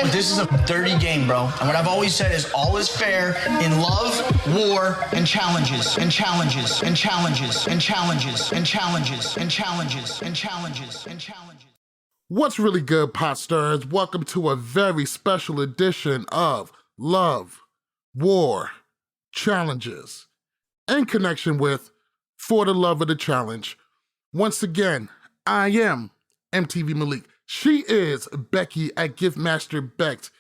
This is a dirty game, bro. And what I've always said is all is fair in love, war, and challenges, and challenges, and challenges, and challenges, and challenges, and challenges, and challenges, and challenges. What's really good, pot stars? Welcome to a very special edition of Love, War, Challenges, in connection with For the Love of the Challenge. Once again, I am MTV Malik. She is Becky at Giftmaster Becked.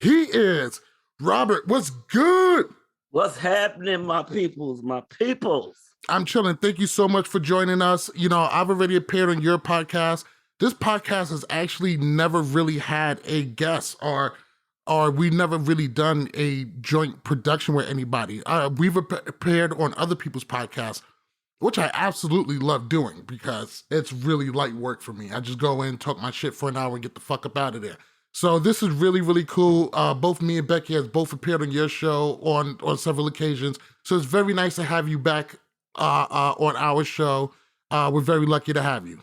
He is Robert. What's good? What's happening, my peoples, my peoples? I'm chilling. Thank you so much for joining us. You know, I've already appeared on your podcast. This podcast has actually never really had a guest or we never really done a joint production with anybody. We've appeared on other people's podcasts, which I absolutely love doing because it's really light work for me. I just go in, talk my shit for an hour, and get the fuck up out of there. So this is really, really cool. Both me and Becky has both appeared on your show on several occasions. So it's very nice to have you back on our show. We're very lucky to have you.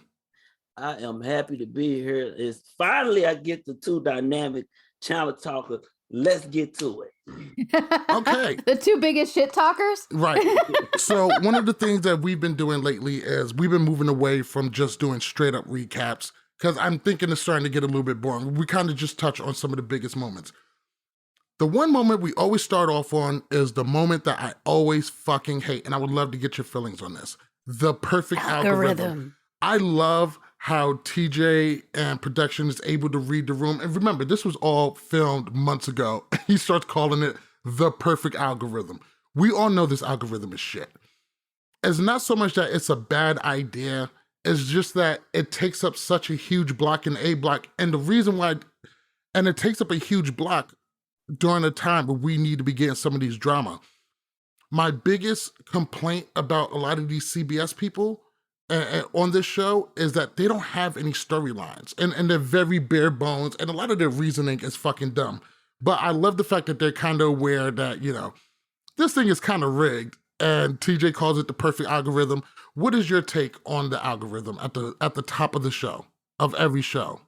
I am happy to be here. It's finally I get the two dynamic challenge talkers. Let's get to it. Okay. The two biggest shit talkers? Right. So one of the things that we've been doing lately is we've been moving away from just doing straight up recaps because I'm thinking it's starting to get a little bit boring. We kind of just touch on some of the biggest moments. The one moment we always start off on is the moment that I always fucking hate, and I would love to get your feelings on this. The perfect algorithm. I love how TJ and production is able to read the room. And remember, this was all filmed months ago. He starts calling it the perfect algorithm. We all know this algorithm is shit. It's not so much that it's a bad idea, it's just that it takes up such a huge block in A block. And the reason why, and it takes up a huge block during a time where we need to be getting some of these drama. My biggest complaint about a lot of these CBS people on this show is that they don't have any storylines and they're very bare bones and a lot of their reasoning is fucking dumb. But I love the fact that they're kind of aware that, you know, this thing is kind of rigged and TJ calls it the perfect algorithm. What is your take on the algorithm at the top of the show, of every show?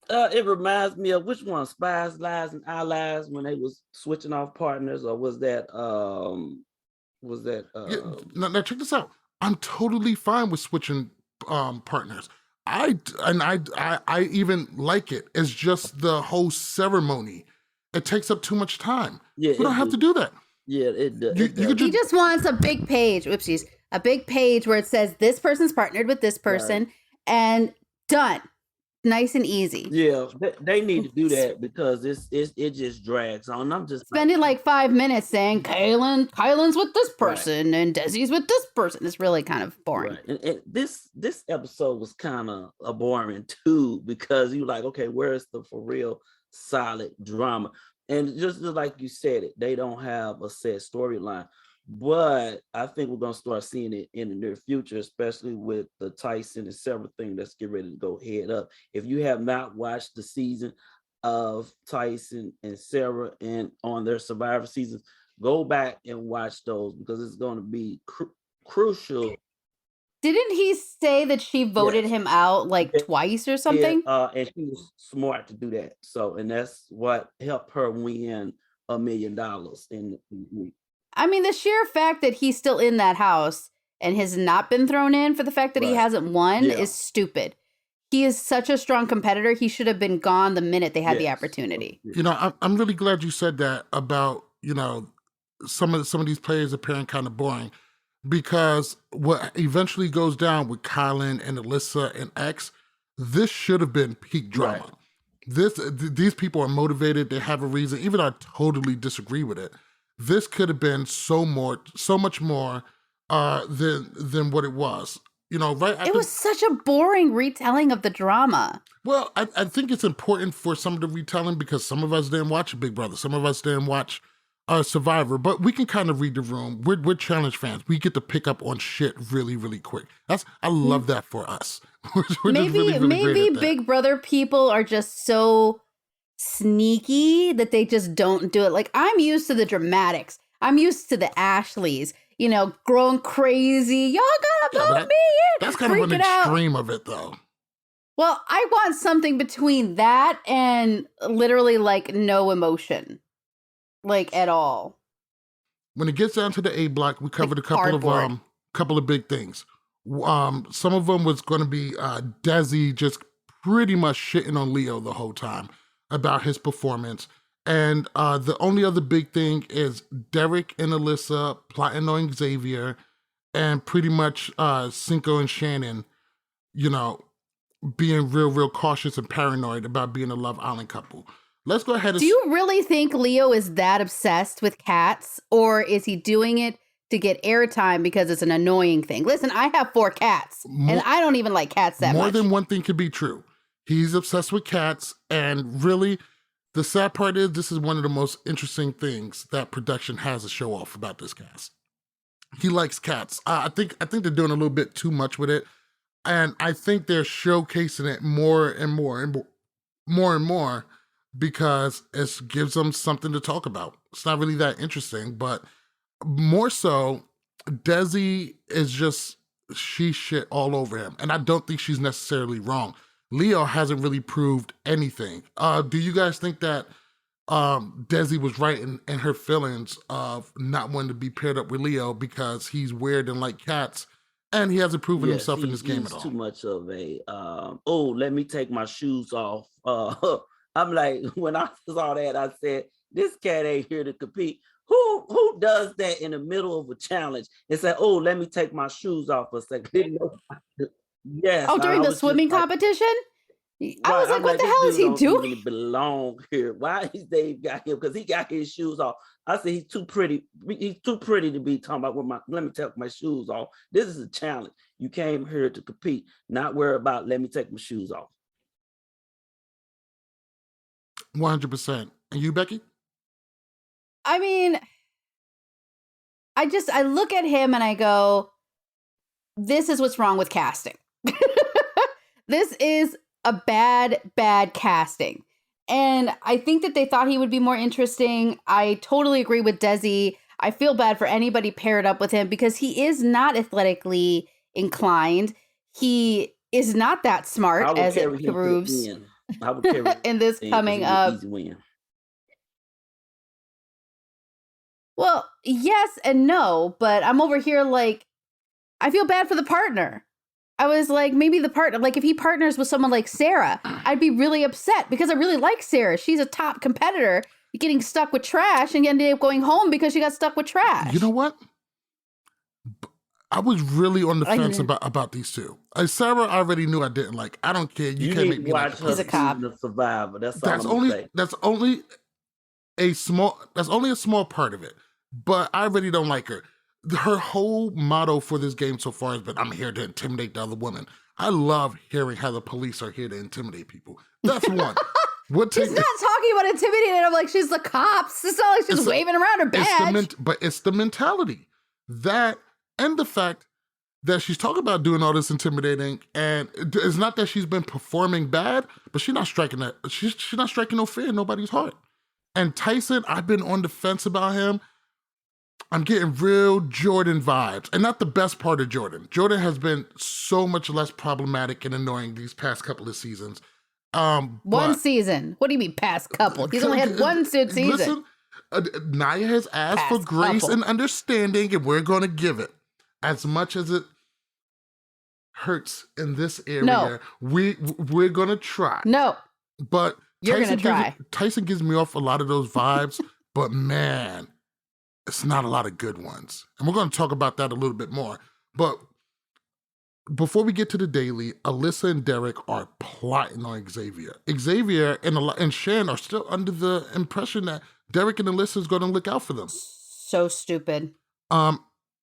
It reminds me of which one, Spies, Lies, and Allies, when they was switching off partners, or was that Yeah, now check this out. I'm totally fine with switching partners. I even like it. It's just the whole ceremony. It takes up too much time. Yeah, we don't have to do that. Yeah, it does. He just wants a big page. Whoopsies. A big page where it says this person's partnered with this person, right, and done. Nice and easy. Yeah, they need to do that because it just drags on. I'm just spending like 5 minutes saying Kylan's with this person, right, and Desi's with this person. It's really kind of boring. Right. And this episode was kind of a boring too because you like, okay, where's the for real solid drama? And just like you said, they don't have a set storyline. But I think we're going to start seeing it in the near future, especially with the Tyson and Sarah thing that's getting ready to go head up. If you have not watched the season of Tyson and Sarah and on their Survivor seasons, go back and watch those because it's going to be crucial. Didn't he say that she voted him out like twice or something? Yeah, and she was smart to do that. So, and that's what helped her win $1 million in the week. I mean, the sheer fact that he's still in that house and has not been thrown in for the fact that he hasn't won is stupid. He is such a strong competitor. He should have been gone the minute they had the opportunity. You know, I'm really glad you said that about, you know, some of these players appearing kind of boring because what eventually goes down with Kylan and Alyssa and X, this should have been peak drama. Right. These people are motivated. They have a reason. Even though I totally disagree with it. This could have been so much more than what it was. You know, right? It was such a boring retelling of the drama. Well, I think it's important for some of the retelling because some of us didn't watch Big Brother. Some of us didn't watch Survivor, but we can kind of read the room. We're challenge fans. We get to pick up on shit really, really quick. I love that for us. Maybe Big Brother people are just so sneaky that they just don't do it. Like, I'm used to the dramatics. I'm used to the Ashleys, you know, growing crazy. Y'all gotta vote me in. That's kind of an extreme of it, though. Well, I want something between that and literally like no emotion, like at all. When it gets down to the A block, we covered Like a couple cardboard. of big things. Some of them was going to be Desi just pretty much shitting on Leo the whole time about his performance. And the only other big thing is Derek and Alyssa plotting on Xavier, and pretty much Cinco and Shannon, you know, being real cautious and paranoid about being a Love Island couple. Let's go ahead and... Do you really think Leo is that obsessed with cats, or is he doing it to get airtime because it's an annoying thing? Listen, I have 4 cats, and I don't even like cats that much. More than one thing could be true. He's obsessed with cats, and really, the sad part is this is one of the most interesting things that production has to show off about this cast. He likes cats. I think they're doing a little bit too much with it, and I think they're showcasing it more and more because it gives them something to talk about. It's not really that interesting, but more so, Desi is just, she shit all over him, and I don't think she's necessarily wrong. Leo hasn't really proved anything. Do you guys think that Desi was right in her feelings of not wanting to be paired up with Leo because he's weird and like cats, and he hasn't proven himself in this game at all? Too much of a, let me take my shoes off. I'm like, when I saw that, I said, this cat ain't here to compete. Who does that in the middle of a challenge and say, oh, let me take my shoes off for a second? Yes. Oh, during the swimming competition? I was like, what the hell is he doing? He belong here. Why is Dave got him? Because he got his shoes off. I said, he's too pretty. He's too pretty to be talking about, let me take my shoes off. This is a challenge. You came here to compete, not worry about, let me take my shoes off. 100%. And you, Becky? I mean, I look at him and I go, this is what's wrong with casting. This is a bad casting. And I think that they thought he would be more interesting. I totally agree with Desi. I feel bad for anybody paired up with him because he is not athletically inclined. He is not that smart, as it proves in this coming up. Well, yes and no, but I'm over here like, I feel bad for the partner. I was like, maybe the partner, like if he partners with someone like Sarah, I'd be really upset because I really like Sarah. She's a top competitor, getting stuck with trash and ended up going home because she got stuck with trash. You know what? I was really on the fence about these two. Sarah I already knew I didn't like. I don't care. You can't make me like her. He's a cop. The Survivor. That's only a small part of it. But I really don't like her. Her whole motto for this game so far has been, I'm here to intimidate the other woman. I love hearing how the police are here to intimidate people. That's one. She's not talking about intimidating. I'm like, she's the cops. It's not like she's waving around her badge. But it's the mentality. That, and the fact that she's talking about doing all this intimidating, and it's not that she's been performing bad, but she's not striking no fear in nobody's heart. And Tyson, I've been on the fence about him. I'm getting real Jordan vibes, and not the best part of Jordan. Jordan has been so much less problematic and annoying these past couple of seasons. One season. What do you mean past couple? He's only had one season. Listen, Nia has asked for grace and understanding, and we're going to give it. As much as it hurts in this area, we're going to try. No. But you're going to try. Tyson gives me off a lot of those vibes, but man, it's not a lot of good ones. And we're going to talk about that a little bit more. But before we get to the daily, Alyssa and Derek are plotting on Xavier. Xavier and Shan are still under the impression that Derek and Alyssa is going to look out for them. So stupid.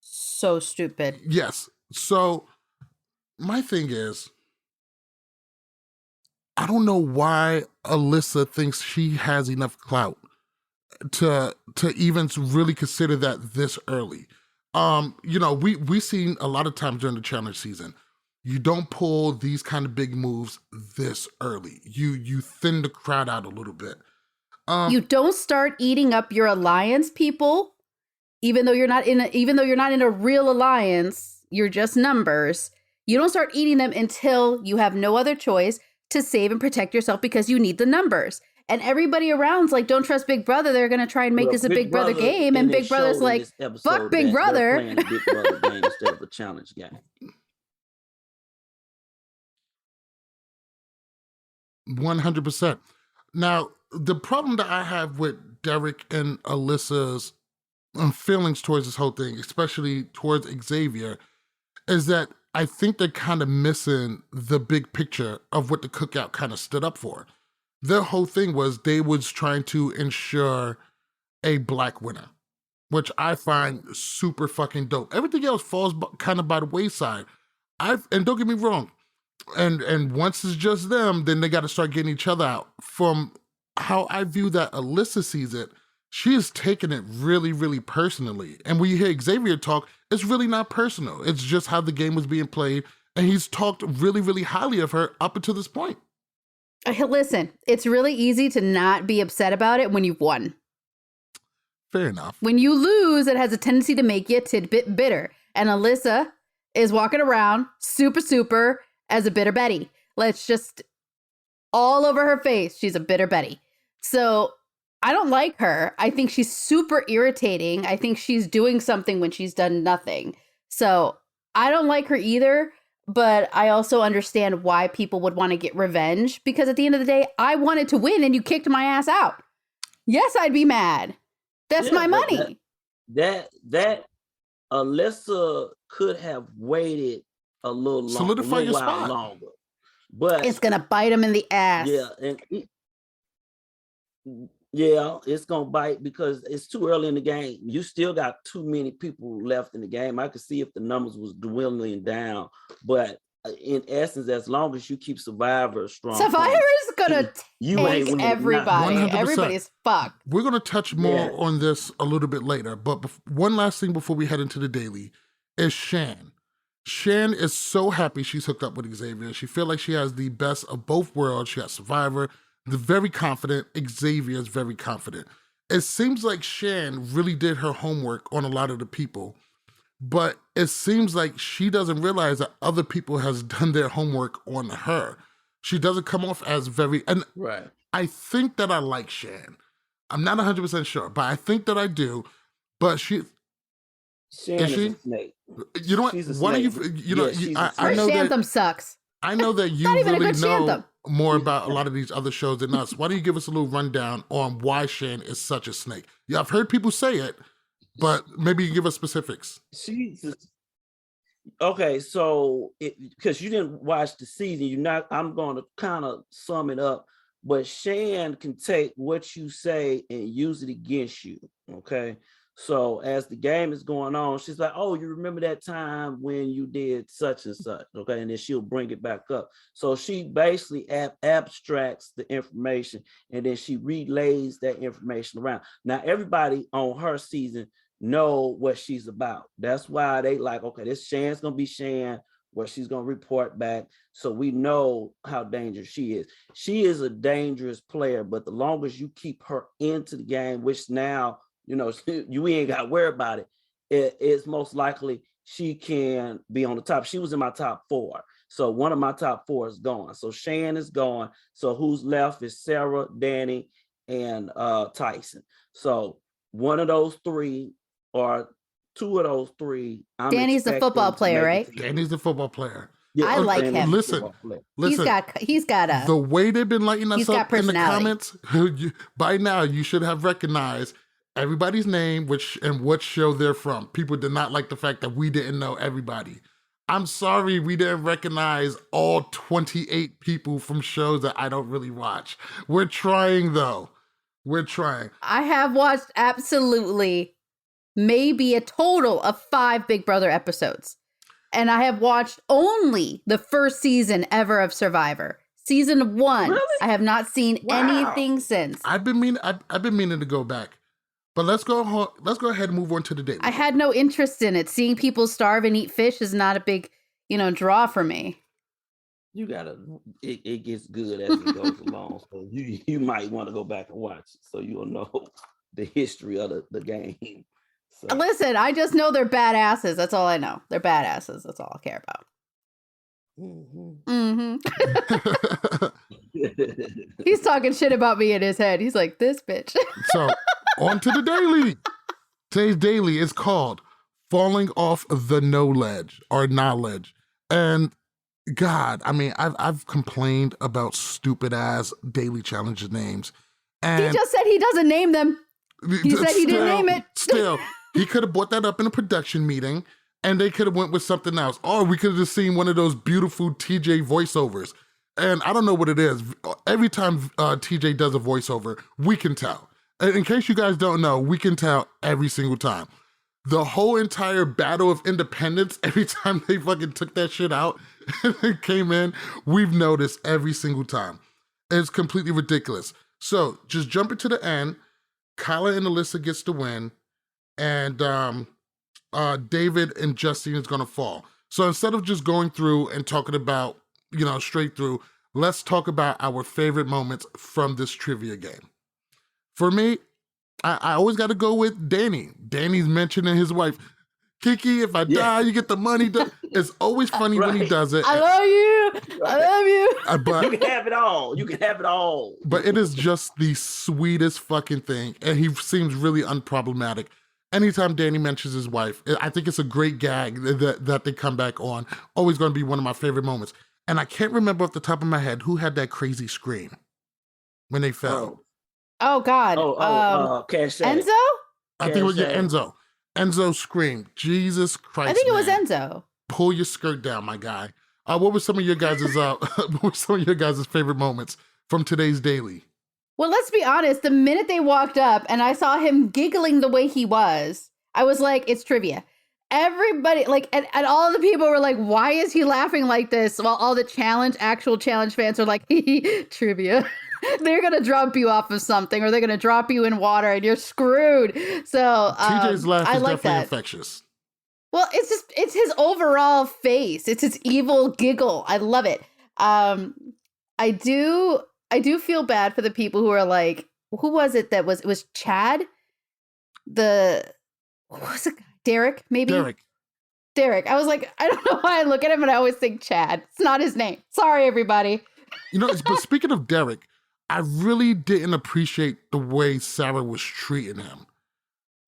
So stupid. Yes. So my thing is, I don't know why Alyssa thinks she has enough clout to even really consider that this early. We've seen a lot of times during the challenge season, you don't pull these kind of big moves this early. You thin the crowd out a little bit. You don't start eating up your alliance people, even though you're not in a real alliance. You're just numbers. You don't start eating them until you have no other choice to save and protect yourself because you need the numbers. And everybody around's like, don't trust Big Brother. They're going to try and make this a Big Brother game. And Big Brother's like, fuck Big Brother. Playing a Big Brother game instead of a challenge game. 100%. Now, the problem that I have with Derek and Alyssa's feelings towards this whole thing, especially towards Xavier, is that I think they're kind of missing the big picture of what the cookout kind of stood up for. Their whole thing was they was trying to ensure a Black winner, which I find super fucking dope. Everything else falls kind of by the wayside. And don't get me wrong, and once it's just them, then they got to start getting each other out. From how I view that Alyssa sees it, she is taking it really, really personally. And when you hear Xavier talk, it's really not personal. It's just how the game was being played. And he's talked really, really highly of her up until this point. Listen, it's really easy to not be upset about it when you've won. Fair enough. When you lose, it has a tendency to make you a tidbit bitter. And Alyssa is walking around super as a bitter Betty. Let's just, all over her face, she's a bitter Betty. So I don't like her. I think she's super irritating. I think she's doing something when she's done nothing. So I don't like her either. But I also understand why people would want to get revenge, because at the end of the day, I wanted to win and you kicked my ass out. Yes, I'd be mad. That's my money. That Alyssa could have waited a little longer, solidify your spot longer, but it's gonna bite him in the ass. Yeah, it's gonna bite because it's too early in the game. You still got too many people left in the game. I could see if the numbers was dwindling down, but in essence, as long as you keep Survivor strong, Survivor's gonna take everybody. 100%. Everybody's fucked. We're gonna touch more on this a little bit later, but one last thing before we head into the daily is Shan. Shan is so happy she's hooked up with Xavier. She feels like she has the best of both worlds. She has Survivor. They're very confident. Xavier is very confident. It seems like Shan really did her homework on a lot of the people, but it seems like she doesn't realize that other people has done their homework on her. She doesn't come off as very, and right. I think that I like Shan. I'm not 100% sure, but I think that I do. But Shan is a snake. You know what? Why do you know? I know Shantham sucks. I know that you really know more about a lot of these other shows than us. Why don't you give us a little rundown on why Shan is such a snake? Yeah, I've heard people say it, but maybe you give us specifics. Okay, so because you didn't watch the season, I'm going to kind of sum it up. But Shan can take what you say and use it against you. Okay. So as the game is going on, she's like, oh, you remember that time when you did such and such, okay? And then she'll bring it back up. So she basically abstracts the information and then she relays that information around. Now, everybody on her season know what she's about. That's why they like, okay, this Shan's going to be Shan, where she's going to report back. So we know how dangerous she is. She is a dangerous player, but the longer you keep her into the game, which now, you ain't got to worry about it. It's most likely she can be on the top. She was in my top 4. So one of my top 4 is gone. So Shan is gone. So who's left is Sarah, Danny, and Tyson. So one of those 3 or 2 of those 3. Danny's the football player, right? Danny's the football player. Yeah, I like him. Listen. He's got a. The way they've been lighting us up in the comments, by now you should have recognized everybody's name, and what show they're from. People did not like the fact that we didn't know everybody. I'm sorry we didn't recognize all 28 people from shows that I don't really watch. We're trying, though. We're trying. I have watched absolutely maybe a total of 5 Big Brother episodes. And I have watched only the first season ever of Survivor. Season 1. Really? I have not seen anything since. I've been meaning to go back. But let's go ahead and move on to the daily. I had no interest in it. Seeing people starve and eat fish is not a big, draw for me. It gets good as it goes along. So you might want to go back and watch it so you'll know the history of the game. So. Listen, I just know they're badasses. That's all I know. They're badasses. That's all I care about. Mm-hmm. He's talking shit about me in his head. He's like, this bitch. So, on to the daily. Today's daily is called Falling Off the No Ledge or Knowledge. And God, I mean, I've complained about stupid ass daily challenges names. And he just said he doesn't name them. He said he didn't name it. Still, he could have brought that up in a production meeting and they could have went with something else. Or we could have just seen one of those beautiful TJ voiceovers. And I don't know what it is. Every time TJ does a voiceover, we can tell. And in case you guys don't know, we can tell every single time. The whole entire Battle of Independence, every time they fucking took that shit out and it came in, we've noticed every single time. It's completely ridiculous. So just jump into the end. Kyla and Alyssa gets the win, and David and Justine is gonna fall. So instead of just going through and talking about, straight through, let's talk about our favorite moments from this trivia game. For me, I always gotta go with Danny. Danny's mentioning his wife. Kiki, if I die, you get the money. It's always funny when he does it. I love you. I love you. But you can have it all. You can have it all. But it is just the sweetest fucking thing. And he seems really unproblematic. Anytime Danny mentions his wife, I think it's a great gag that they come back on. Always going to be one of my favorite moments. And I can't remember off the top of my head who had that crazy scream when they fell. Oh God. Cash Enzo? I think it was Enzo. Enzo screamed, Jesus Christ. I think it was man. Enzo. Pull your skirt down, my guy. What were some of your guys' favorite moments from today's daily? Well, let's be honest. The minute they walked up and I saw him giggling the way he was, I was like, it's trivia. Everybody, and all the people were like, why is he laughing like this? While all the actual challenge fans are like, trivia. They're going to drop you off of something, or they're going to drop you in water and you're screwed. So TJ's laugh is like definitely infectious. Well, it's his overall face. It's his evil giggle. I love it. I do feel bad for the people who are like, who was it that it was Chad? What was it? Derek, maybe? Derek. I was like, I don't know why I look at him and I always think Chad. It's not his name. Sorry, everybody. But speaking of Derek, I really didn't appreciate the way Sarah was treating him.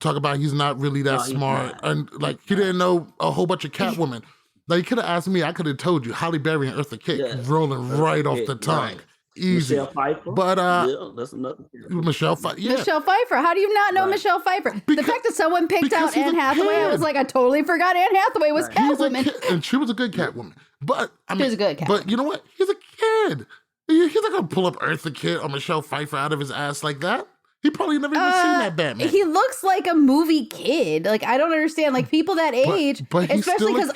Talk about he's not really that smart. And he didn't know a whole bunch of Catwoman. He could have asked me, I could have told you. Halle Berry and Eartha Kitt rolling right off the tongue. Right. Easy. Michelle Pfeiffer. But that's another. Michelle Pfeiffer. Yeah. Michelle Pfeiffer. How do you not know Michelle Pfeiffer? The fact that someone picked out Anne Hathaway, I was like, I totally forgot Anne Hathaway was Catwoman. And she was a good Catwoman. But she was a good Catwoman. But you know what? He's a kid. He's not gonna pull up Eartha Kitt or Michelle Pfeiffer out of his ass like that. He probably never even seen that Batman. He looks like a movie kid. I don't understand. People that age, but especially because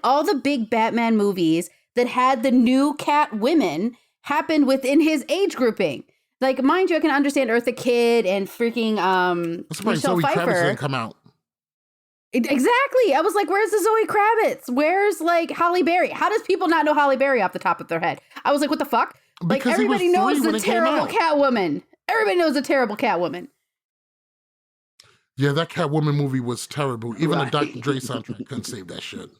all the big Batman movies that had the new Catwomen happened within his age grouping. Mind you, I can understand Eartha Kitt and freaking Michelle Pfeiffer. Kravitz didn't come out. Exactly. I was like, where's the Zoe Kravitz? Where's Halle Berry? How does people not know Halle Berry off the top of their head? I was like, what the fuck? Because everybody knows the terrible Catwoman. Everybody knows the terrible Catwoman. Yeah, that Catwoman movie was terrible. Even the Dr. Dre soundtrack couldn't save that shit.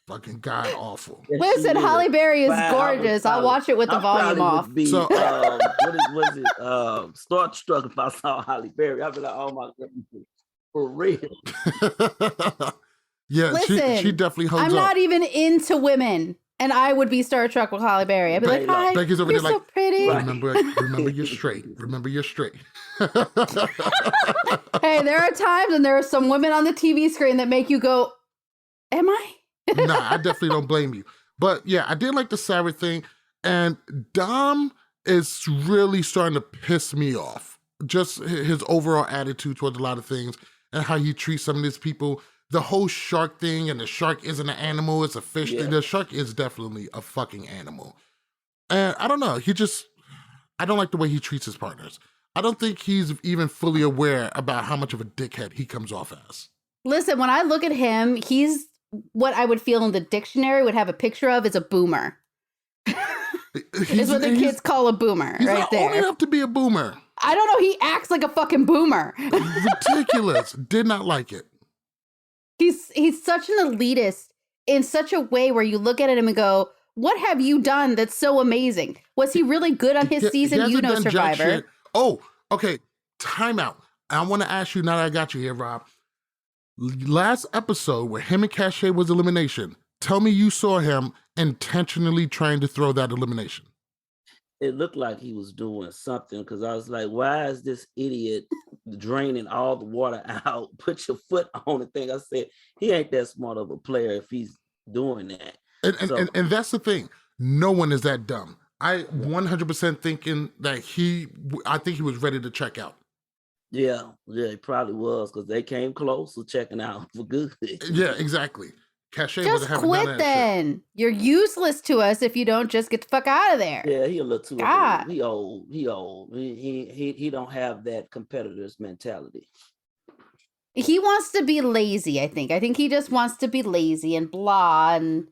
Fucking god awful. Listen, Halle Berry is gorgeous. I'll watch it with the volume off. So, what is it? Starstruck if I saw Halle Berry. I'd be like, oh my goodness, for real. Yeah, listen, she definitely holds up. I'm not even into women, and I would be Star Trek with Halle Berry. I'd be like, hi, Becky's over you're there so pretty. Remember you're straight. Remember you're straight. Hey, there are times and there are some women on the TV screen that make you go, am I? Nah, I definitely don't blame you. But yeah, I did like the Sarah thing. And Dom is really starting to piss me off. Just his overall attitude towards a lot of things and how he treats some of these people. The whole shark thing, and the shark isn't an animal, it's a fish thing. The shark is definitely a fucking animal. And I don't know, I don't like the way he treats his partners. I don't think he's even fully aware about how much of a dickhead he comes off as. Listen, when I look at him, he's what I would feel in the dictionary would have a picture of is a boomer. Is what the kids call a boomer, he's right not there. Old enough to be a boomer. I don't know. He acts like a fucking boomer. Ridiculous. Did not like it. He's such an elitist in such a way where you look at him and go, what have you done that's so amazing? Was he really good on his season? You know, Survivor. Oh, okay. Time out. I want to ask you, now that I got you here, Rob. Last episode where him and Cachet was elimination, tell me you saw him intentionally trying to throw that elimination. It looked like he was doing something because I was like, why is this idiot draining all the water out? Put your foot on the thing. I said, he ain't that smart of a player if he's doing that. And that's the thing. No one is that dumb. I 100% thinking that I think he was ready to check out. Yeah, he probably was because they came close to checking out for good. Yeah, exactly. Cachet just quit then. Shit. You're useless to us if you don't just get the fuck out of there. Yeah, he a little too old. He old. He don't have that competitor's mentality. He wants to be lazy, I think. I think he just wants to be lazy and blah and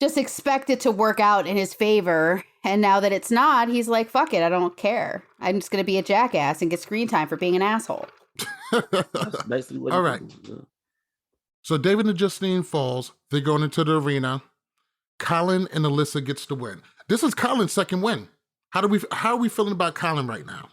just expect it to work out in his favor. And now that it's not, he's like, fuck it, I don't care. I'm just going to be a jackass and get screen time for being an asshole. That's basically what all right. Yeah. So David and Justine falls. They're going into the arena. Colin and Alyssa gets the win. This is Colin's second win. How are we feeling about Colin right now?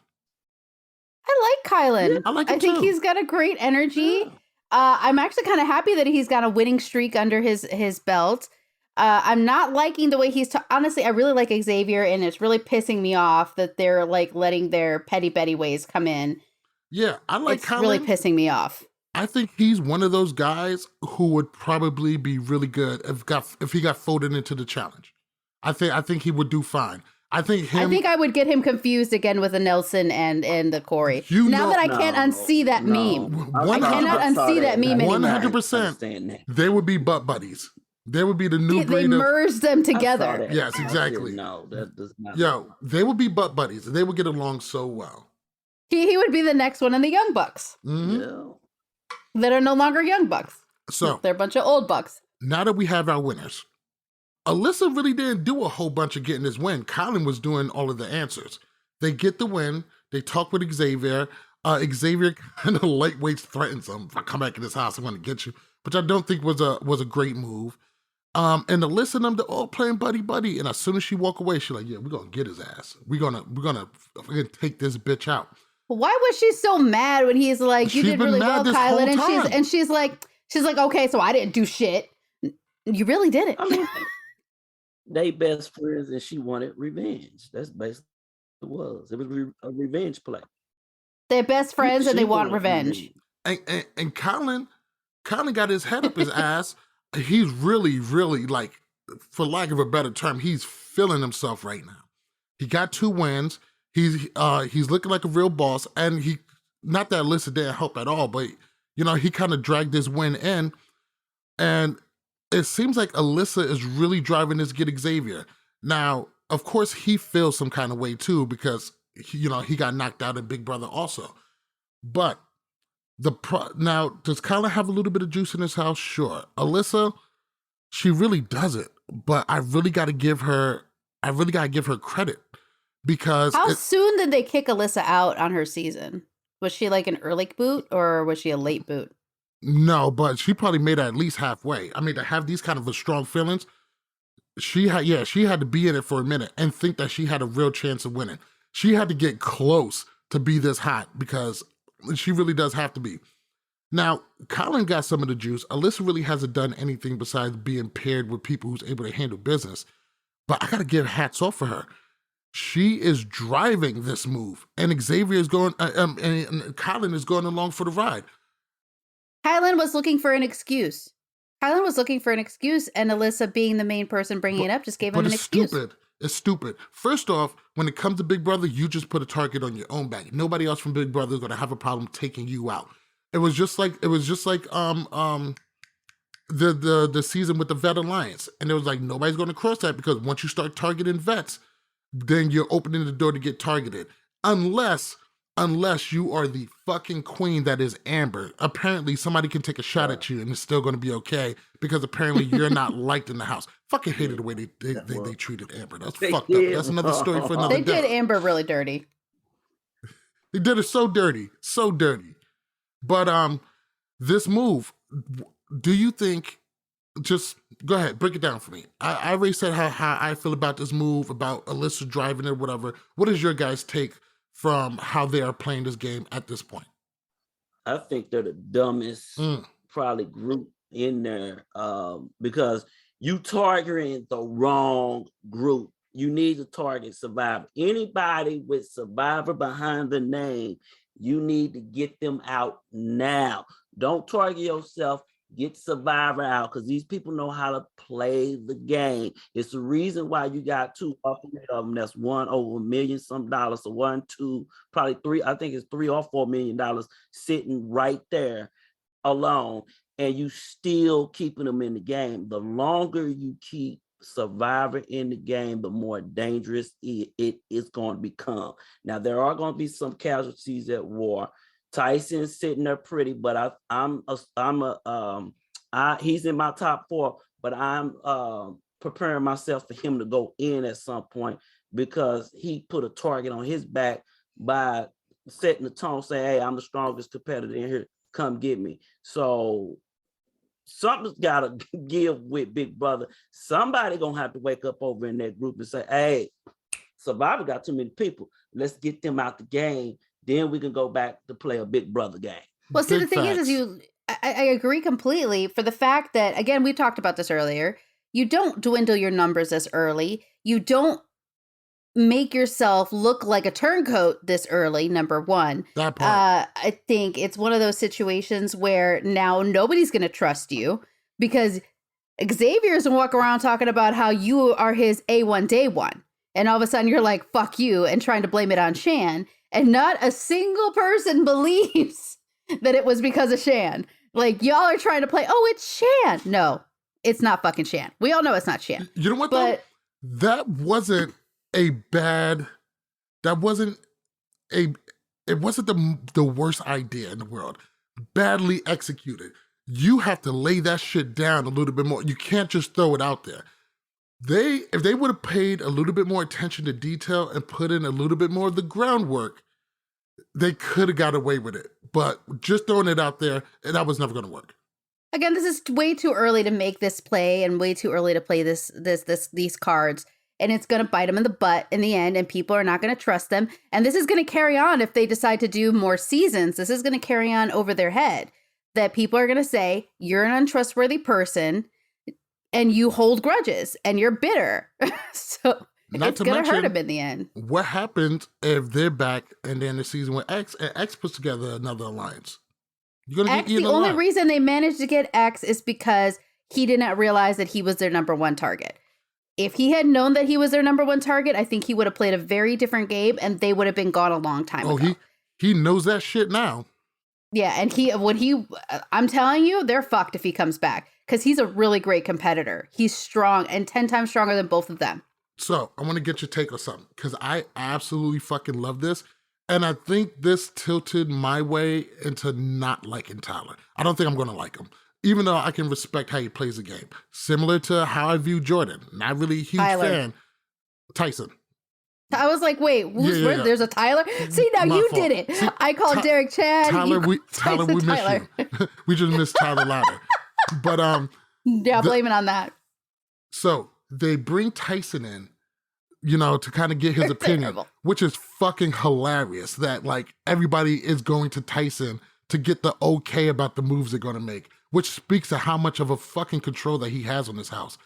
I like Colin. Yeah, I think he's got a great energy. Yeah. I'm actually kind of happy that he's got a winning streak under his belt. I'm not liking the way he's honestly, I really like Xavier, and it's really pissing me off that they're like letting their petty Betty ways come in. Yeah, I like Colin. It's really pissing me off. I think he's one of those guys who would probably be really good if he got folded into the challenge. I think he would do fine. I think I would get him confused again with the Nelson and the Corey. That I can't unsee that meme. I cannot unsee that meme anymore. 100%. They would be butt buddies. They would be the new breed. They merged them together. Yes, exactly. No, that does not. Yo, they would be butt buddies. They would get along so well. He would be the next one in the Young Bucks. Mm-hmm. Yeah. That are no longer Young Bucks. So they're a bunch of old Bucks. Now that we have our winners, Alyssa really didn't do a whole bunch of getting this win. Colin was doing all of the answers. They get the win. They talk with Xavier. Xavier kind of lightweight threatens him. If I come back in this house, I'm going to get you. Which I don't think was a great move. And Alyssa and them, they're all playing buddy. And as soon as she walk away, she's like, yeah, we're going to get his ass. We're gonna take this bitch out. Why was she so mad when he's like, you did really well, Kylan? And she's like, okay, so I didn't do shit. You really didn't. I mean, they best friends and she wanted revenge. That's basically what it was. It was a revenge play. They're best friends and they want revenge. And Colin got his head up his ass. He's really, really, like, for lack of a better term, he's feeling himself right now. He got 2 wins. He's looking like a real boss, and not that Alyssa didn't help at all, but he kind of dragged this win in, and it seems like Alyssa is really driving this get Xavier. Now, of course, he feels some kind of way too because he got knocked out in Big Brother also. But now, does Colin have a little bit of juice in his house? Sure. Alyssa, she really doesn't, but I really got to give her credit. Because how soon did they kick Alyssa out on her season? Was she like an early boot or was she a late boot? No, but she probably made it at least halfway. I mean, to have these kind of strong feelings, she had to be in it for a minute and think that she had a real chance of winning. She had to get close to be this hot because she really does have to be. Now, Colin got some of the juice. Alyssa really hasn't done anything besides being paired with people who's able to handle business. But I got to give hats off for her. She is driving this move, and Xavier is going, and Colin is going along for the ride. Kylan was looking for an excuse. And Alyssa, being the main person bringing it up, just gave him an excuse. It's stupid. First off, when it comes to Big Brother, you just put a target on your own back. Nobody else from Big Brother is going to have a problem taking you out. It was just like the season with the Vet Alliance, and it was like nobody's going to cross that because once you start targeting vets, then you're opening the door to get targeted. Unless you are the fucking queen that is Amber. Apparently somebody can take a shot at you and it's still going to be okay because apparently you're not liked in the house. Fucking hated the way they treated Amber. That's fucked up. That's another story for another day. They did Amber really dirty. They did it so dirty. But this move, do you think just go ahead, break it down for me. I already said how I feel about this move, about Alyssa driving it, whatever. What is your guys' take from how they are playing this game at this point? I think they're the dumbest probably group in there because you targeting the wrong group. You need to target Survivor. Anybody with Survivor behind the name, you need to get them out now. Don't target yourself. Get Survivor out because these people know how to play the game. It's the reason why you got two of them that's won over $1 million some dollars. So 1, 2, probably 3. I think it's $3 or $4 million sitting right there alone, and you still keeping them in the game. The longer you keep Survivor in the game, the more dangerous it is going to become. Now there are going to be some casualties at war. Tyson's sitting there pretty, but he's in my top 4, but I'm preparing myself for him to go in at some point because he put a target on his back by setting the tone, saying, "Hey, I'm the strongest competitor in here. Come get me." So something's got to give with Big Brother. Somebody gonna have to wake up over in that group and say, "Hey, Survivor got too many people. Let's get them out the game. Then we can go back to play a Big Brother game." Well, see, the thing is I agree completely for the fact that, again, we talked about this earlier. You don't dwindle your numbers as early. You don't make yourself look like a turncoat this early, number one. That part. I think it's one of those situations where now nobody's going to trust you because Xavier's going to walk around talking about how you are his A1 day one. And all of a sudden you're like, fuck you, and trying to blame it on Shan. And not a single person believes that it was because of Shan. Like, y'all are trying to play, oh, it's Shan. No, it's not fucking Shan. We all know it's not Shan. You know what, though? That wasn't it wasn't the worst idea in the world. Badly executed. You have to lay that shit down a little bit more. You can't just throw it out there. If they would have paid a little bit more attention to detail and put in a little bit more of the groundwork, they could have got away with it. But just throwing it out there, that was never going to work. Again, this is way too early to make this play and way too early to play these cards. And it's going to bite them in the butt in the end, and people are not going to trust them. And this is going to carry on if they decide to do more seasons. This is going to carry on over their head, that people are going to say, you're an untrustworthy person and you hold grudges and you're bitter. So it's going to hurt them in the end. What happens if they're back and then the season with X and X puts together another alliance? You're going to get the only reason they managed to get X is because he did not realize that he was their number one target. If he had known that he was their number one target, I think he would have played a very different game and they would have been gone a long time ago. He knows that shit now. Yeah, and I'm telling you, they're fucked if he comes back because he's a really great competitor. He's strong and 10 times stronger than both of them. So I want to get your take on something because I absolutely fucking love this. And I think this tilted my way into not liking Tyler. I don't think I'm going to like him, even though I can respect how he plays the game. Similar to how I view Jordan. Not really a huge fan. Tyson. I was like, wait, there's a Tyler? See, now you fault. Did it. See, I called Derek Chad. Tyler, we miss you. We just missed Tyler Ladder. But yeah, blame it on that. So they bring Tyson in, to kind of get his opinion, which is fucking hilarious that like everybody is going to Tyson to get the okay about the moves they're going to make, which speaks to how much of a fucking control that he has on this house.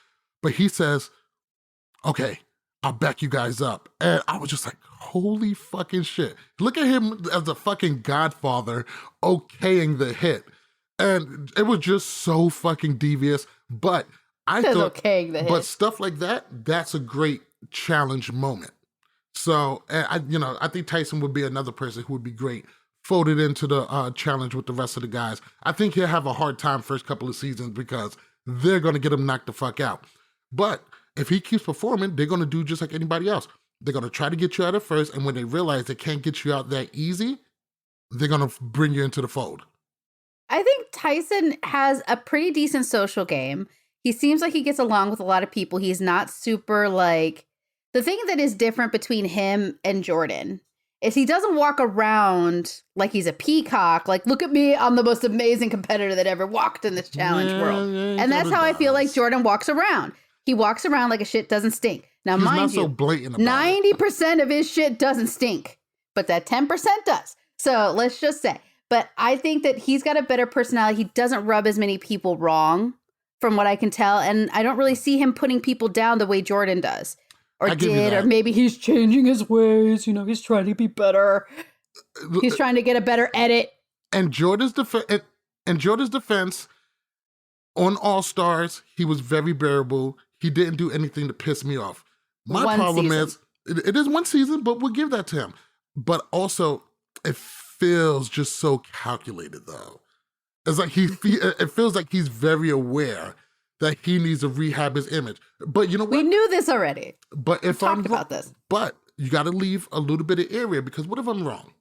But he says, okay, I'll back you guys up. And I was just like, holy fucking shit. Look at him as a fucking godfather okaying the hit. And it was just so fucking devious. But I thought, okaying the hit. But stuff like that, that's a great challenge moment. So, I think Tyson would be another person who would be great folded into the challenge with the rest of the guys. I think he'll have a hard time first couple of seasons because they're going to get him knocked the fuck out. But if he keeps performing, they're going to do just like anybody else. They're going to try to get you out at first, and when they realize they can't get you out that easy, they're going to bring you into the fold. I think Tyson has a pretty decent social game. He seems like he gets along with a lot of people. He's not super the thing that is different between him and Jordan is he doesn't walk around like he's a peacock. Like, look at me, I'm the most amazing competitor that ever walked in this challenge world. And that's how I feel like Jordan walks around. He walks around like a shit doesn't stink. Now, He's mind not you, so blatant about 90% of his shit doesn't stink, but that 10% does. So let's just say. But I think that he's got a better personality. He doesn't rub as many people wrong, from what I can tell. And I don't really see him putting people down the way Jordan does. Or did, or maybe he's changing his ways. You know, he's trying to be better. He's trying to get a better edit. And Jordan's defense, on All-Stars, he was very bearable. He didn't do anything to piss me off. My problem is, it is one season, but we'll give that to him. But also, it feels just so calculated, though. It's like it feels like he's very aware that he needs to rehab his image. But you know what? We knew this already. But if we talked about this. But you got to leave a little bit of area, because what if I'm wrong?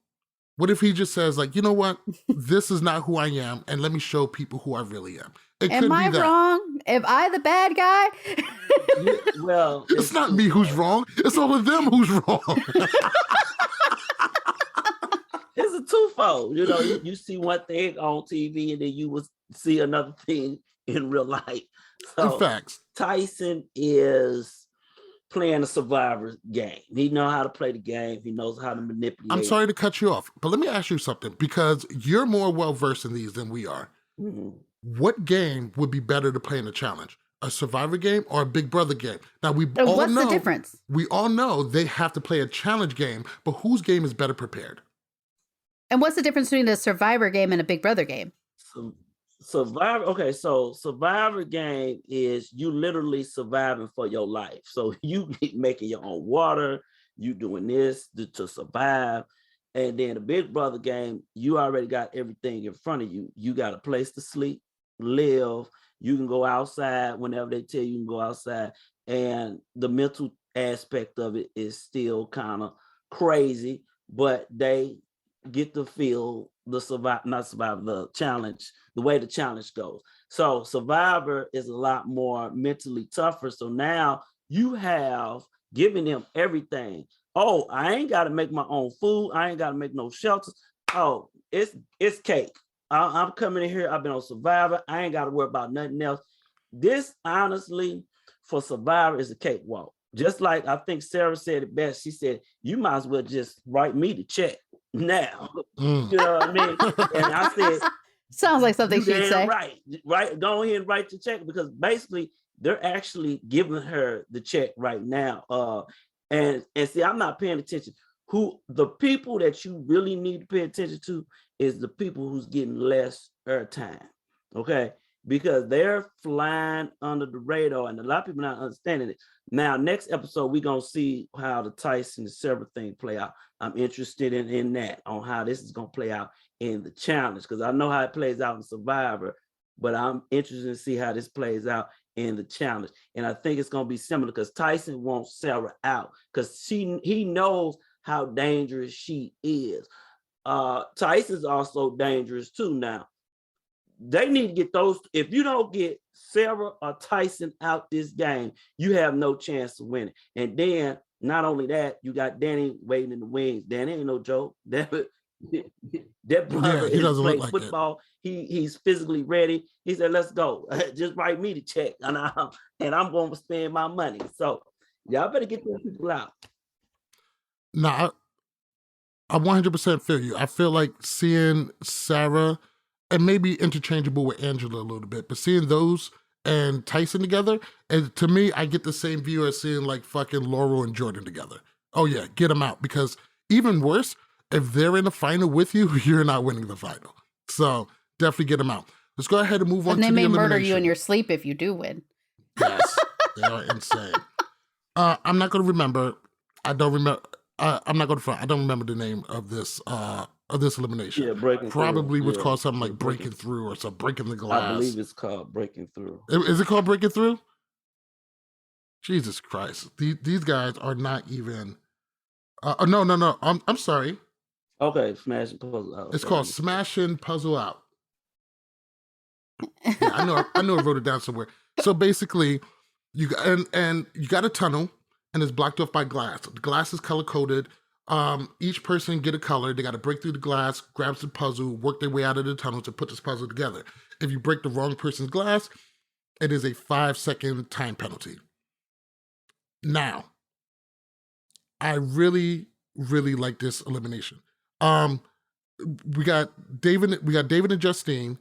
What if he just says, like, you know what? This is not who I am, and let me show people who I really am. Am I wrong? Am I the bad guy? Well, it's not me who's wrong. It's all of them who's wrong. It's a twofold. You know, you see one thing on TV, and then you will see another thing in real life. So In facts. Tyson is playing a survivor game. He knows how to play the game. He knows how to manipulate. I'm sorry to cut you off, but let me ask you something, because you're more well-versed in these than we are. Mm-hmm. What game would be better to play in a challenge? A Survivor game or a Big Brother game? Now, what's the difference? We all know they have to play a challenge game, but whose game is better prepared? And what's the difference between a Survivor game and a Big Brother game? Survivor, okay, so Survivor game is you literally surviving for your life. So you making your own water, you doing this to survive. And then the Big Brother game, you already got everything in front of you. You got a place to sleep, live. You can go outside whenever they tell you can go outside. And the mental aspect of it is still kind of crazy, but they get to feel the the challenge, the way the challenge goes. So Survivor is a lot more mentally tougher. So now you have given them everything. Oh, I ain't got to make my own food. I ain't got to make no shelters. Oh, it's cake. I'm coming in here. I've been on Survivor. I ain't got to worry about nothing else. This, honestly, for Survivor is a cakewalk. Just like I think Sarah said it best. She said, you might as well just write me the check now. You know what I mean? And I said, sounds like something she'd say. Right. Go ahead and write the check, because basically they're actually giving her the check right now. And see, I'm not paying attention. Who the people that you really need to pay attention to is the people who's getting less airtime. Okay. Because they're flying under the radar, and a lot of people not understanding it. Now, next episode, we're going to see how the Tyson and Sarah thing play out. I'm interested in that, on how this is going to play out in the challenge, because I know how it plays out in Survivor, but I'm interested to see how this plays out in the challenge. And I think it's going to be similar, because Tyson wants Sarah out, because he knows how dangerous she is. Tyson's also dangerous too now. They need to get those. If you don't get Sarah or Tyson out this game, you have no chance to win it. And then, not only that, you got Danny waiting in the wings. Danny ain't no joke. That brother is playing like football. He's physically ready. He said, "Let's go. Just write me the check, and I'm going to spend my money." So y'all better get those people out. Nah, I 100% feel you. I feel like seeing Sarah, and maybe interchangeable with Angela a little bit, but seeing those and Tyson together, and to me, I get the same view as seeing like fucking Laurel and Jordan together. Oh yeah, get them out, because even worse, if they're in the final with you, you're not winning the final. So definitely get them out. Let's go ahead and move on to the elimination. And they may murder you in your sleep if you do win. Yes, they are insane. I'm not going to remember. I'm not going to front. I don't remember the name of this elimination. Yeah, breaking probably through. was called something like breaking through or something, breaking the glass. I believe it's called breaking through. Is it called breaking through? Jesus Christ, these guys are not even. No. I'm sorry. Okay, smashing puzzle out. It's called smashing puzzle out. Yeah, I know. I wrote it down somewhere. So basically, you got a tunnel, and it's blocked off by glass. The glass is color coded. Each person get a color. They got to break through the glass, grab the puzzle, work their way out of the tunnel to put this puzzle together. If you break the wrong person's glass, it is a 5-second time penalty. Now, I really, really like this elimination. We got David and Justine,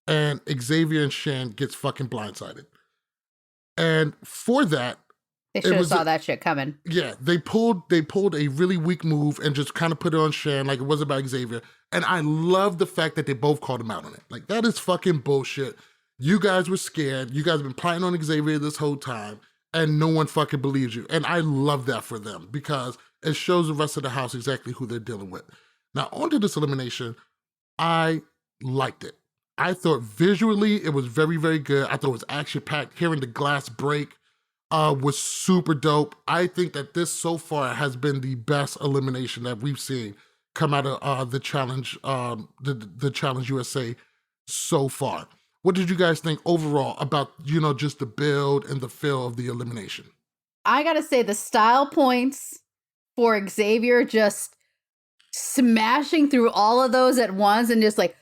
and Xavier and Shan gets fucking blindsided. And for that, they should have saw that shit coming. Yeah, they pulled a really weak move and just kind of put it on Shan like it was about Xavier. And I love the fact that they both called him out on it. Like, that is fucking bullshit. You guys were scared. You guys have been playing on Xavier this whole time, and no one fucking believes you. And I love that for them because it shows the rest of the house exactly who they're dealing with. Now, onto this elimination, I liked it. I thought visually it was very, very good. I thought it was action-packed. Hearing the glass break was super dope. I think that this so far has been the best elimination that we've seen come out of the challenge, the Challenge USA so far. What did you guys think overall about, just the build and the feel of the elimination? I gotta say the style points for Xavier just smashing through all of those at once and just like,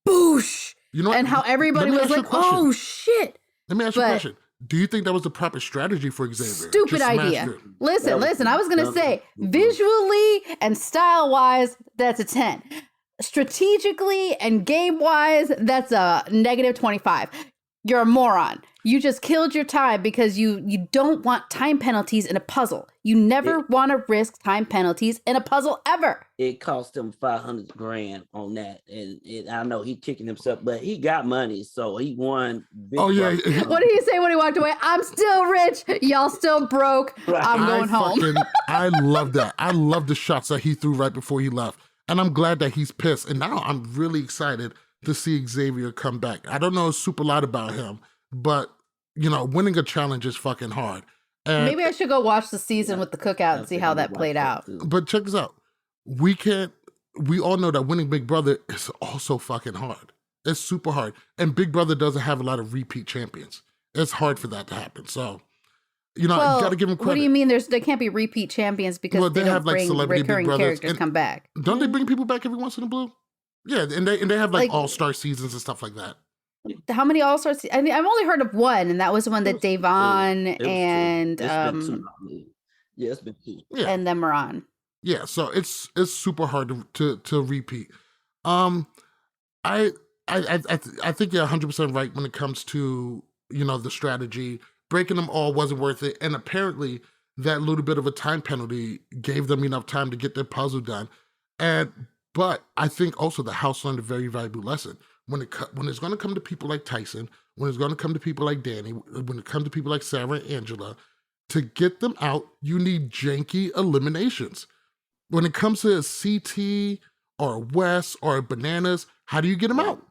boosh! And how everybody was like, oh shit! Let me ask you a question. Do you think that was the proper strategy for Xavier? Stupid idea. Listen, I was going to say, visually and style-wise, that's a 10. Strategically and game-wise, that's a negative 25. You're a moron. You just killed your time because you don't want time penalties in a puzzle. You never want to risk time penalties in a puzzle ever. It cost him $500,000 on that, and I know he kicking himself, but he got money, so he won. Oh yeah. What did he say when he walked away? I'm still rich. Y'all still broke. I'm going home. I love that. I love the shots that he threw right before he left, and I'm glad that he's pissed. And now I'm really excited to see Xavier come back. I don't know a super lot about him, but winning a challenge is fucking hard. And maybe I should go watch the season with the cookout and see how that played out. But check this out. We all know that winning Big Brother is also fucking hard. It's super hard. And Big Brother doesn't have a lot of repeat champions. It's hard for that to happen. So, you got to give them credit. What do you mean they can't be repeat champions because they don't bring recurring characters come back? Don't they bring people back every once in a blue? Yeah, and they have like all-star seasons and stuff like that. How many all-stars? I mean, I've only heard of one, and that was the one that Davon and it's been two. Yeah. And them were on. Yeah, so it's super hard to repeat. I think you're 100% right when it comes to the strategy. Breaking them all wasn't worth it, and apparently that little bit of a time penalty gave them enough time to get their puzzle done. But I think also the house learned a very valuable lesson. When it's going to come to people like Tyson, when it's going to come to people like Danny, when it comes to people like Sarah and Angela, to get them out, you need janky eliminations. When it comes to CT or Wes or Bananas, how do you get them out?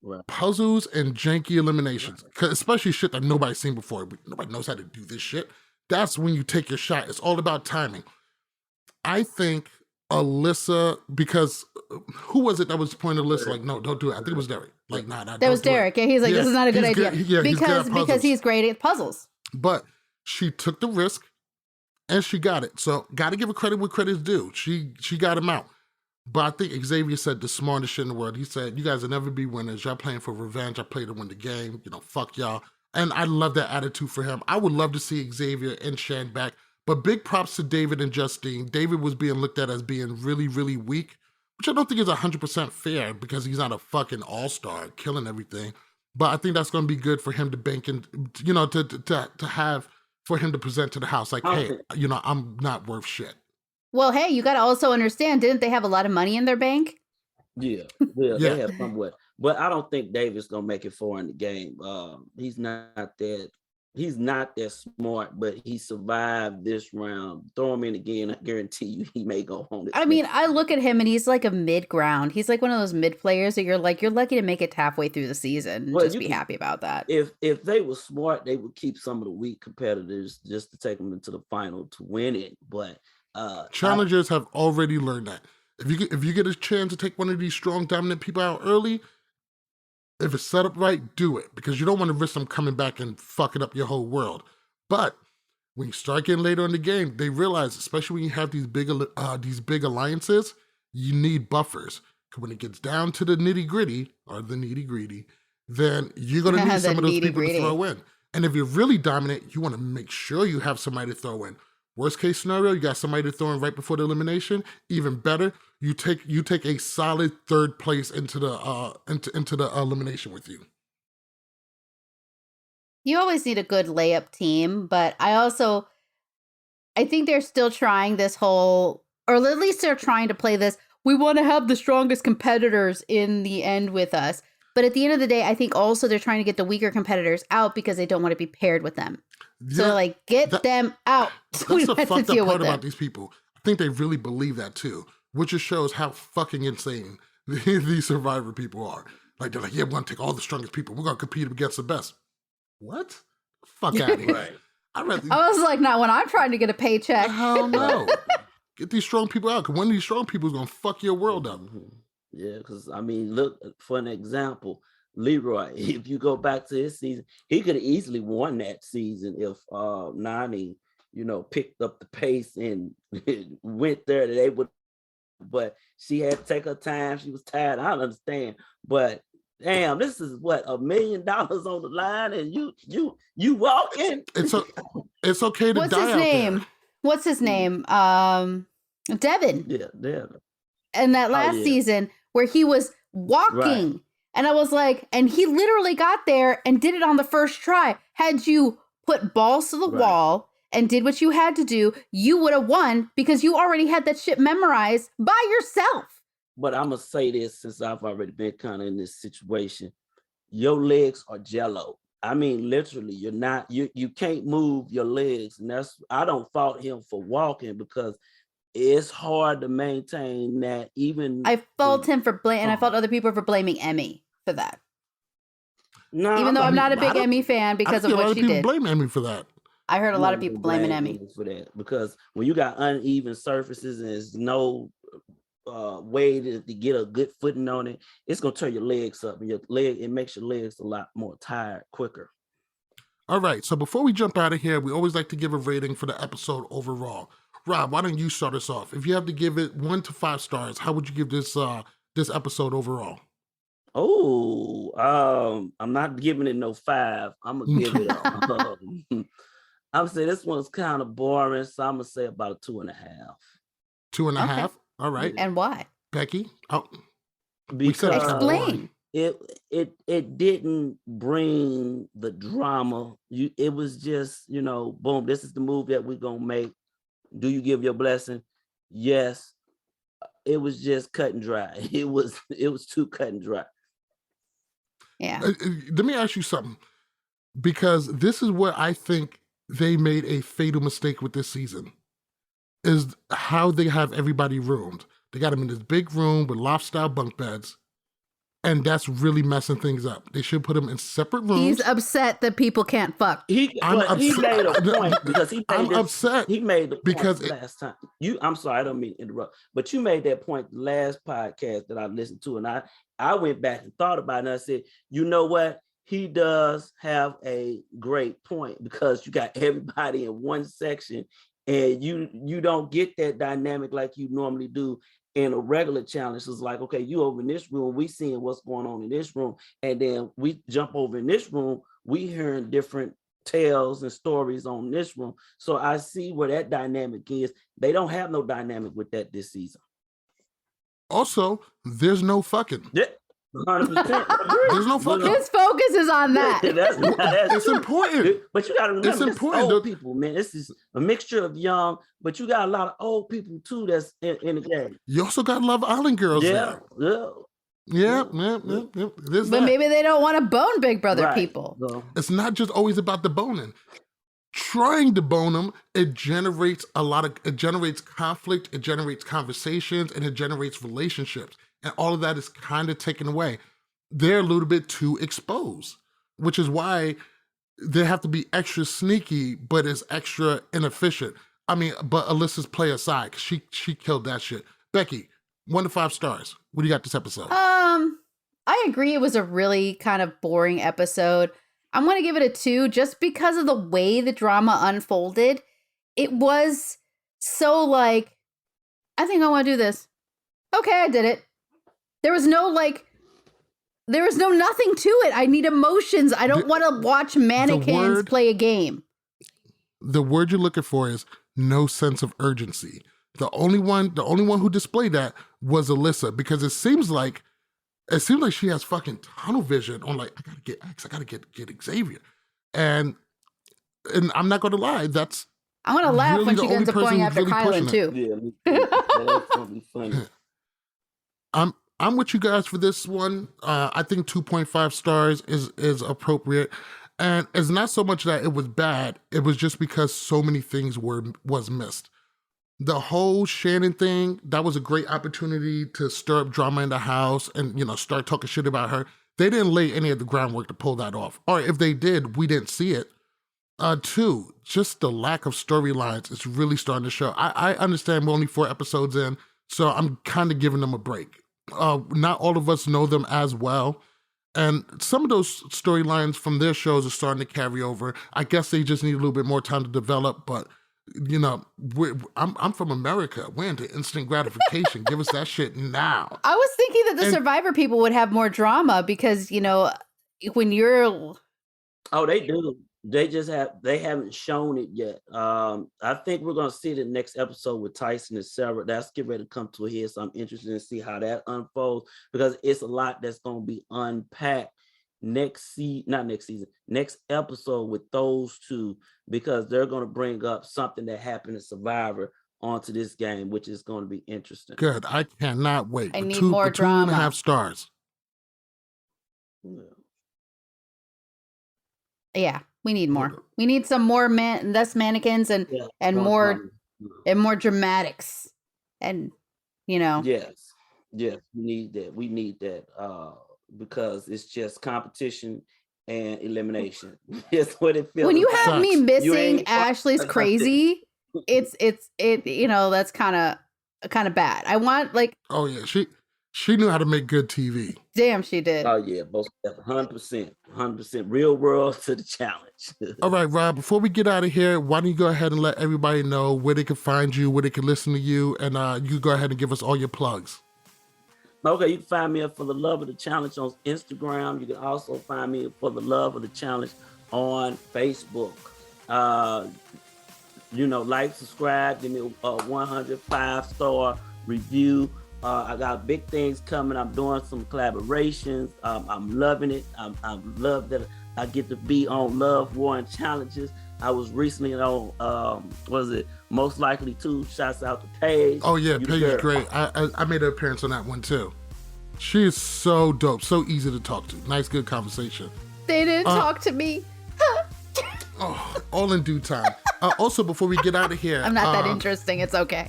Right. Puzzles and janky eliminations, especially shit that nobody's seen before. Nobody knows how to do this shit. That's when you take your shot. It's all about timing. I think Alyssa, because who was it that was pointing Alyssa like, no, don't do it. I think it was Derek. Like, nah. That was Derek. Yeah, he's like, this is not a good idea. Because he's great at puzzles. But she took the risk and she got it. So got to give her credit where credit's due. She got him out. But I think Xavier said the smartest shit in the world. He said, you guys will never be winners. Y'all playing for revenge. I play to win the game. Fuck y'all. And I love that attitude for him. I would love to see Xavier and Shan back. But big props to David and Justine. David was being looked at as being really, really weak, which I don't think is 100% fair because he's not a fucking all-star killing everything. But I think that's going to be good for him to bank and, to have, for him to present to the house like, hey, I'm not worth shit. Well, hey, you got to also understand, didn't they have a lot of money in their bank? Yeah. They have somewhat. But I don't think David's going to make it far in the game. He's not that smart, but he survived this round. Throw him in again, I guarantee you he may go home. I mean, I look at him and he's like a mid-ground. He's like one of those mid players that you're lucky to make it halfway through the season and just be happy about that. If they were smart, they would keep some of the weak competitors just to take them into the final to win it. But challengers have already learned that. If you get a chance to take one of these strong, dominant people out early, if it's set up right, do it, because you don't want to risk them coming back and fucking up your whole world. But when you start getting later in the game, they realize, especially when you have these big alliances, you need buffers. Because when it gets down to the nitty gritty or the nitty gritty, then you're gonna need some of those people to throw in. And if you're really dominant, you want to make sure you have somebody to throw in. Worst case scenario, you got somebody to throw in right before the elimination. Even better, you take a solid third place into the elimination with you. You always need a good layup team, but I think they're still trying this whole, or at least they're trying to play this, we want to have the strongest competitors in the end with us. But at the end of the day, I think also they're trying to get the weaker competitors out because they don't want to be paired with them. Yeah, so like, get them out. That's the fucked up part about these people. I think they really believe that too, which just shows how fucking insane these Survivor people are. Like, they're like, yeah, we're going to take all the strongest people. We're going to compete against the best. What? Fuck out of here. Right. I was like, not when I'm trying to get a paycheck. Hell no. Get these strong people out, because one of these strong people is going to fuck your world up. Yeah, because, I mean, look, for an example, Leroy, if you go back to his season, he could have easily won that season if Nani, picked up the pace and went there. They would, but she had to take her time. She was tired. I don't understand. But damn, this is what, $1 million on the line, and you walking. It's okay to die out there. What's his name? Devin. Yeah, Devin. And that last season where he was walking. Right. And I was like, and he literally got there and did it on the first try. Had you put balls to the wall and did what you had to do, you would have won because you already had that shit memorized by yourself. But I'm going to say this, since I've already been kind of in this situation. Your legs are jello. I mean, literally, you can't move your legs. And I don't fault him for walking, because it's hard to maintain that. Even I fault him for and I fault other people for blaming Emmy for that. No, even though I'm not a big Emmy fan because of what she did. Blame Emmy for that. I heard a lot of people blaming Emmy for that, because when you got uneven surfaces and there's no way to get a good footing on it, it's gonna turn your legs up, and it makes your legs a lot more tired quicker. All right, so before we jump out of here, we always like to give a rating for the episode overall. Rob, why don't you start us off? If you have to give it 1 to 5 stars, how would you give this episode overall? Oh, I'm not giving it no 5. I'm gonna give it I'm gonna say this one's kind of boring, so I'm gonna say about 2.5. 2.5? Okay. All right. And why? Becky? Because explain. It didn't bring the drama. It was just, boom, this is the move that we're gonna make. Do you give your blessing? Yes. It was just cut and dry. It was too cut and dry. Yeah. Let me ask you something, because this is where I think they made a fatal mistake with this season, is how they have everybody roomed. They got them in this big room with loft-style bunk beds, and that's really messing things up. They should put them in separate rooms. He's upset that people can't fuck. He made a point, because upset. He made the point last time. I'm sorry, I don't mean to interrupt, but you made that point the last podcast that I listened to, and I went back and thought about it, and I said, you know what? He does have a great point, because you got everybody in one section, and you don't get that dynamic like you normally do in a regular challenge. It's like, okay, you over in this room, we seeing what's going on in this room, and then we jump over in this room, we hearing different tales and stories on this room. So I see where that dynamic is. They don't have no dynamic with that this season. Also, there's no fucking. Yeah. 100%. There's no fucking. His focus is on that. It's important. But you got to remember, it's important. Old people, man. This is a mixture of young, but you got a lot of old people too that's in the game. You also got Love Island girls there. Yeah. But maybe they don't want to bone Big Brother people. So. It's not just always about the boning. Trying to bone them, it generates conflict, it generates conversations, and it generates relationships. And all of that is kind of taken away. They're a little bit too exposed, which is why they have to be extra sneaky, but it's extra inefficient. I mean, but Alyssa's play aside, because she killed that shit. Becky, 1 to 5 stars. What do you got this episode? I agree. It was a really kind of boring episode. I'm going to give it a 2 just because of the way the drama unfolded. it was so like, I think I want to do this. Okay, I did it. There was no nothing to it. I need emotions. I don't want to watch mannequins play a game. The word you're looking for is no sense of urgency. The only one who displayed that was Alyssa, because it seems like she has fucking tunnel vision on like, I gotta get X, I gotta get Xavier. And I'm not gonna lie, that's I want to laugh really when she ends up going after really Kylan too. Yeah, that's gonna be funny. I'm with you guys for this one. I think 2.5 stars is appropriate. And it's not so much that it was bad, it was just because so many things was missed. The whole Shannon thing, that was a great opportunity to stir up drama in the house and, start talking shit about her. They didn't lay any of the groundwork to pull that off. Or if they did, we didn't see it. Two, just the lack of storylines is really starting to show. I understand we're only 4 episodes in, so I'm kind of giving them a break. Not all of us know them as well. And some of those storylines from their shows are starting to carry over. I guess they just need a little bit more time to develop, but I'm from America. We're into instant gratification. Give us that shit now. I was thinking that the Survivor people would have more drama because, when you're... Oh, they do. They haven't shown it yet. I think we're going to see the next episode with Tyson and Sarah. That's getting ready to come to a head. So I'm interested to see how that unfolds because it's a lot that's going to be unpacked next episode with those two, because they're going to bring up something that happened in Survivor onto this game, which is going to be interesting. Good. I cannot wait. I need more drama. 2.5 stars. Yeah, we need more. We need some more less mannequins and more dramatics. And Yes, we need that. We need that. Because it's just competition and elimination. That's what it feels. When you like. have me missing Ashley's crazy, it's that's kind of bad. I want oh yeah, she knew how to make good TV. Damn, she did. Oh yeah, most 100%, real world to the challenge. All right, Rob. Before we get out of here, why don't you go ahead and let everybody know where they can find you, where they can listen to you, and you go ahead and give us all your plugs. Okay, you can find me For the Love of the Challenge on Instagram. You can also find me For the Love of the Challenge on Facebook. Like, subscribe, give me a 105-star review. I got big things coming. I'm doing some collaborations. I'm loving it. I love that I get to be on Love, War, and Challenges. I was recently on, Most Likely To. Shouts out to Paige. Oh yeah, Paige is great. I made an appearance on that one too. She is so dope, so easy to talk to. Nice, good conversation. They didn't talk to me. All in due time. Also, before we get out of here, I'm not that interesting. It's okay.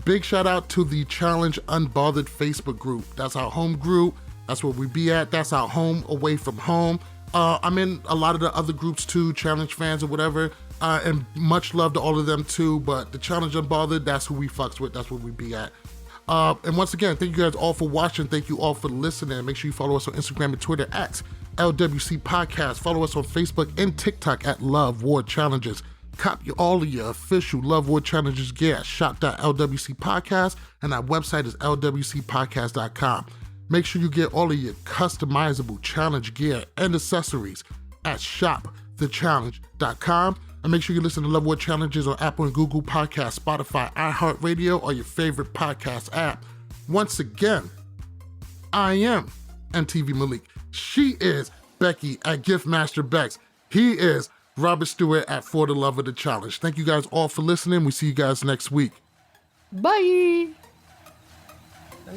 Big shout out to the Challenge Unbothered Facebook group. That's our home group. That's where we be at. That's our home away from home. I'm in a lot of the other groups too, Challenge fans or whatever, and much love to all of them too, but the Challenge Unbothered, that's who we fucks with, that's where we be at. And once again, thank you guys all for watching, thank you all for listening. Make sure you follow us on Instagram and Twitter at LWC Podcast. Follow us on Facebook and TikTok at Love War Challenges. Copy all of your official Love War Challenges gear at shop.lwc podcast, and our website is lwcpodcast.com. Make sure you get all of your customizable challenge gear and accessories at shopthechallenge.com. And make sure you listen to Love War Challenges on Apple and Google Podcasts, Spotify, iHeartRadio, or your favorite podcast app. Once again, I am MTV Malik. She is Becky at Giftmaster Bex. He is Robert Stewart at For the Love of the Challenge. Thank you guys all for listening. We see you guys next week. Bye. Bye.